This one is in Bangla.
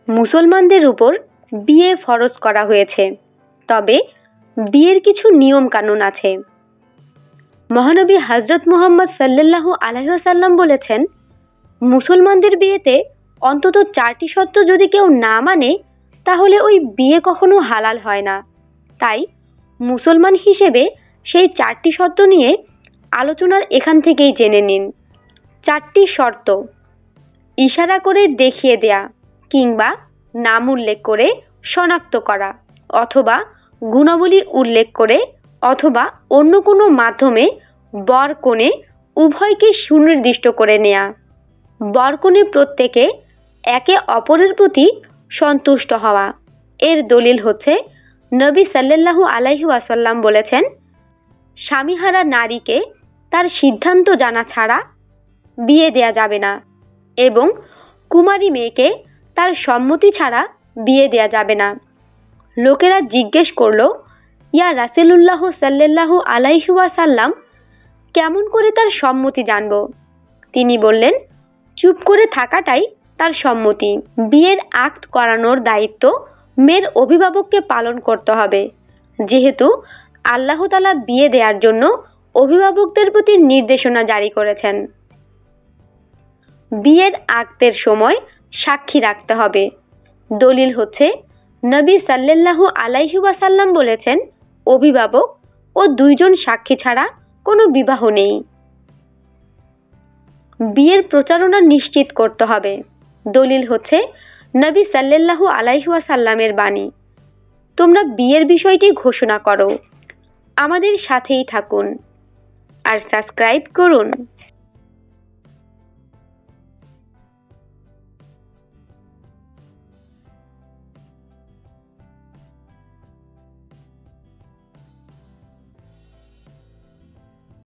মুসলমানদের উপর বিয়ে ফরজ করা হয়েছে, তবে বিয়ের কিছু নিয়ম কানুন আছে। মহানবী হযরত মুহাম্মদ সাল্লাল্লাহু আলাইহি ওয়াসাল্লাম বলেছেন, মুসলমানদের বিয়েতে অন্তত 4টি শর্ত যদি কেউ না মানে তাহলে ওই বিয়ে কখনো হালাল হয় না। তাই মুসলমান হিসেবে সেই 4টি শর্ত নিয়ে আলোচনার এখান থেকেই জেনে নিন। 4টি শর্ত: ইশারা করে দেখিয়ে দেয়া কিংবা নাম উল্লেখ করে শনাক্ত করা, অথবা গুণাবলী উল্লেখ করে অথবা অন্য কোনো মাধ্যমে বর কনে উভয়কে সুনির্দিষ্ট করে নেয়া। বর কনে প্রত্যেকে একে অপরের প্রতি সন্তুষ্ট হওয়া। এর দলিল হচ্ছে নবী সাল্লাল্লাহু আলাইহি ওয়াসাল্লাম বলেছেন, স্বামীহারা নারীকে তার সিদ্ধান্ত জানা ছাড়া বিয়ে দেয়া যাবে না এবং কুমারী মেয়েকে তার সম্মতি ছাড়া বিয়ে দেয়া যাবে না। লোকেরা জিজ্ঞেস করলো, ইয়া রাসূলুল্লাহ সাল্লাল্লাহু আলাইহি ওয়াসাল্লাম, কেমন করে তার সম্মতি জানবো? তিনি বললেন, চুপ করে থাকাটাই তার সম্মতি। বিয়ের আক্ট করানোর দায়িত্ব মেয়ের অভিভাবককে পালন করতে হবে, যেহেতু আল্লাহ তাআলা বিয়ে দেওয়ার জন্য অভিভাবকদের প্রতি নির্দেশনা জারি করেছেন। বিয়ের আক্টের সময় সাক্ষী রাখতে হবে। দলিল হচ্ছে নবী সাল্লাল্লাহু আলাইহি ওয়াসাল্লাম বলেছেন, অভিভাবক ও 2 জন সাক্ষী ছাড়া কোনো বিবাহ নেই। বিয়ের প্রচারণা নিশ্চিত করতে হবে। দলিল হচ্ছে নবী সাল্লাল্লাহু আলাইহি ওয়াসাল্লামের বাণী, তোমরা বিয়ের বিষয়টি ঘোষণা করো। আমাদের সাথেই থাকুন আর সাবস্ক্রাইব করুন।